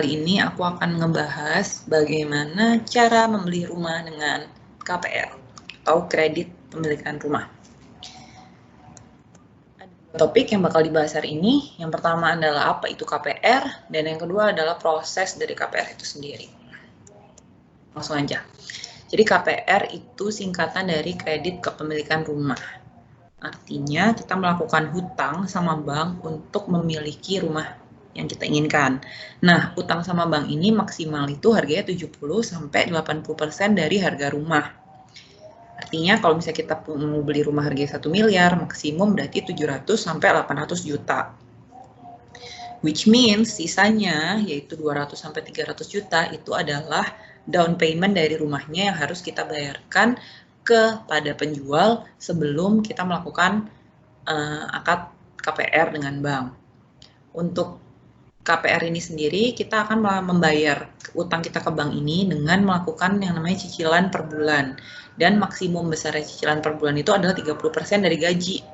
Kali ini aku akan ngebahas bagaimana cara membeli rumah dengan KPR atau kredit pemilikan rumah. Ada topik yang bakal dibahas hari ini. Yang pertama adalah apa itu KPR, dan yang kedua adalah proses dari KPR itu sendiri. Langsung aja. Jadi KPR itu singkatan dari kredit kepemilikan rumah. Artinya kita melakukan hutang sama bank untuk memiliki rumah yang kita inginkan. Nah, utang sama bank ini maksimal itu harganya 70-80% dari harga rumah. Artinya kalau misalnya kita mau beli rumah harganya 1 miliar, maksimum berarti 700-800 juta. Which means sisanya yaitu 200-300 juta itu adalah down payment dari rumahnya yang harus kita bayarkan kepada penjual sebelum kita melakukan akad KPR dengan bank. Untuk KPR ini sendiri, kita akan membayar utang kita ke bank ini dengan melakukan yang namanya cicilan per bulan. Dan maksimum besar cicilan per bulan itu adalah 30% dari gaji.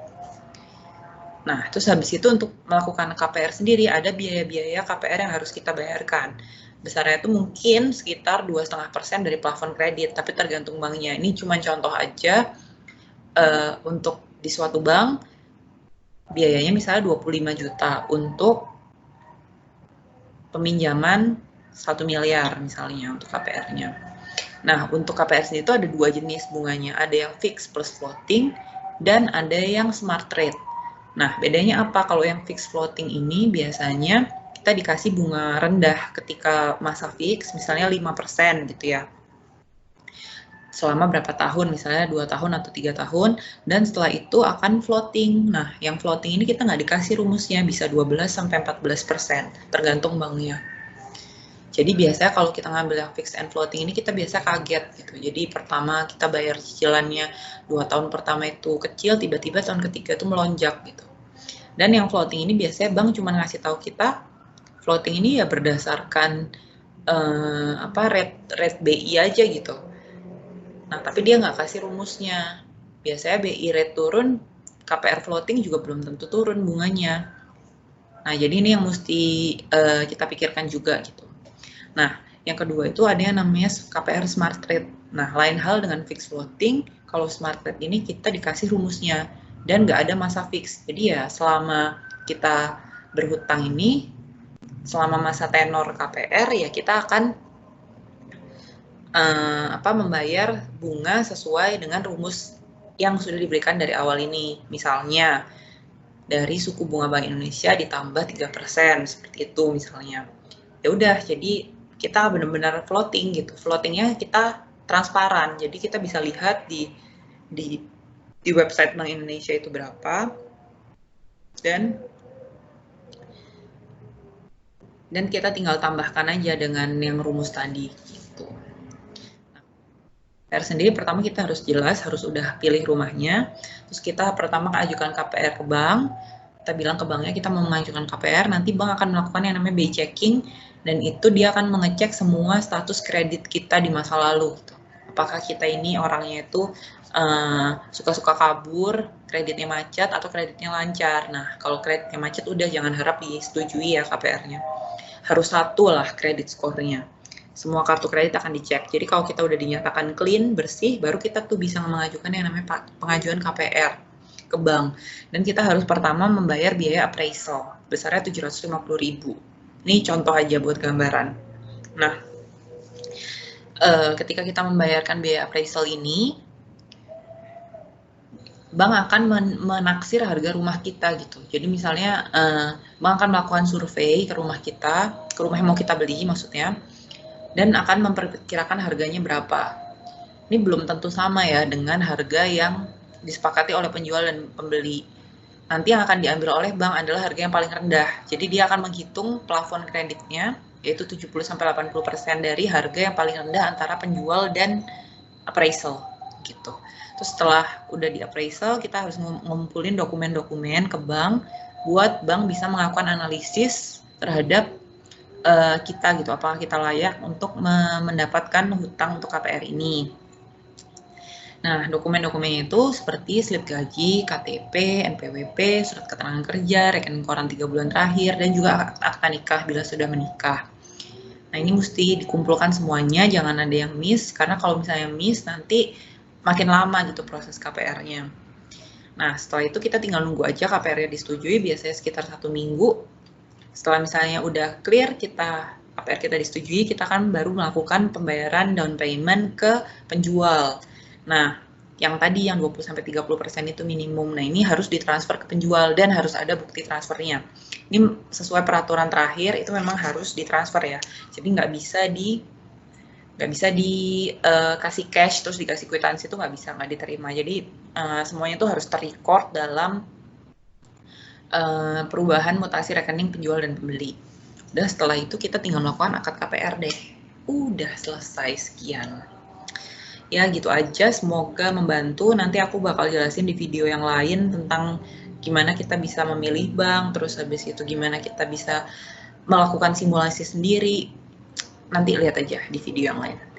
Nah, terus habis itu untuk melakukan KPR sendiri, ada biaya-biaya KPR yang harus kita bayarkan. Besarnya itu mungkin sekitar 2,5% dari plafon kredit, tapi tergantung banknya. Ini cuma contoh aja, untuk di suatu bank, biayanya misalnya 25 juta untuk peminjaman 1 miliar misalnya untuk KPR-nya. Nah, untuk KPR sendiri itu ada dua jenis bunganya. Ada yang fix plus floating dan ada yang smart rate. Nah, bedanya apa? Kalau yang fix floating ini biasanya kita dikasih bunga rendah ketika masa fix, misalnya 5% gitu ya. Selama berapa tahun, misalnya 2 tahun atau 3 tahun, dan setelah itu akan floating. Nah, yang floating ini kita nggak dikasih rumusnya, bisa 12-14%, tergantung banknya. Jadi biasanya kalau kita ngambil yang fixed and floating ini kita biasa kaget gitu. Jadi pertama kita bayar cicilannya 2 tahun pertama itu kecil, tiba-tiba tahun ketiga itu melonjak gitu. Dan yang floating ini biasanya bank cuma ngasih tahu kita floating ini ya berdasarkan rate BI aja gitu. Nah, tapi dia nggak kasih rumusnya. Biasanya BI rate turun, KPR floating juga belum tentu turun bunganya. Nah, jadi ini yang mesti kita pikirkan juga gitu. Nah, yang kedua itu ada yang namanya KPR smart rate. Nah, lain hal dengan fixed floating, kalau smart rate ini kita dikasih rumusnya dan nggak ada masa fix. Jadi ya selama kita berhutang ini, selama masa tenor KPR ya kita akan membayar bunga sesuai dengan rumus yang sudah diberikan dari awal ini. Misalnya dari suku bunga Bank Indonesia ditambah 3% seperti itu misalnya. Ya udah, jadi kita benar-benar floating gitu. Floatingnya kita transparan. Jadi kita bisa lihat di website Bank Indonesia itu berapa dan kita tinggal tambahkan aja dengan yang rumus tadi gitu. KPR sendiri pertama kita harus jelas, harus udah pilih rumahnya. Terus kita pertama ajukan KPR ke bank. Kita bilang ke banknya kita mau mengajukan KPR, nanti bank akan melakukan yang namanya BI checking, dan itu dia akan mengecek semua status kredit kita di masa lalu. Gitu. Apakah kita ini orangnya itu suka-suka kabur, kreditnya macet, atau kreditnya lancar. Nah, kalau kreditnya macet udah jangan harap disetujui ya KPR-nya. Harus 1 lah kredit skornya. Semua kartu kredit akan dicek. Jadi kalau kita udah dinyatakan clean, bersih, baru kita tuh bisa mengajukan yang namanya pengajuan KPR ke bank. Dan kita harus pertama membayar biaya appraisal, besarnya 750.000. Ini contoh aja buat gambaran. Nah, ketika kita membayarkan biaya appraisal ini, bank akan menaksir harga rumah kita gitu. Jadi misalnya bank akan melakukan survei ke rumah kita, ke rumah yang mau kita beli maksudnya, dan akan memperkirakan harganya berapa. Ini belum tentu sama ya dengan harga yang disepakati oleh penjual dan pembeli. Nanti yang akan diambil oleh bank adalah harga yang paling rendah. Jadi dia akan menghitung plafon kreditnya, yaitu 70-80% dari harga yang paling rendah antara penjual dan appraisal gitu. Terus setelah udah di appraisal, kita harus ngumpulin dokumen-dokumen ke bank buat bank bisa melakukan analisis terhadap kita gitu, apakah kita layak untuk mendapatkan hutang untuk KPR ini. Nah, dokumen-dokumennya itu seperti slip gaji, KTP, NPWP, surat keterangan kerja, rekening koran 3 bulan terakhir, dan juga akta nikah bila sudah menikah. Nah, ini mesti dikumpulkan semuanya, jangan ada yang miss, karena kalau misalnya miss nanti makin lama gitu proses KPR-nya. Nah, setelah itu kita tinggal nunggu aja KPR-nya disetujui, biasanya sekitar 1 minggu. Setelah misalnya udah clear, KPR kita disetujui, kita kan baru melakukan pembayaran down payment ke penjual. Nah, yang tadi yang 20-30% itu minimum. Nah, ini harus ditransfer ke penjual dan harus ada bukti transfernya. Ini sesuai peraturan terakhir itu memang harus ditransfer ya. Jadi nggak bisa dikasih cash terus dikasih kwitansi, itu nggak diterima. Jadi semuanya itu harus terrecord dalam perubahan mutasi rekening penjual dan pembeli. Udah, setelah itu kita tinggal melakukan akad KPR deh. Udah selesai, sekian. Ya gitu aja, semoga membantu. Nanti aku bakal jelasin di video yang lain tentang gimana kita bisa memilih bank, terus habis itu gimana kita bisa melakukan simulasi sendiri. Nanti lihat aja di video yang lain.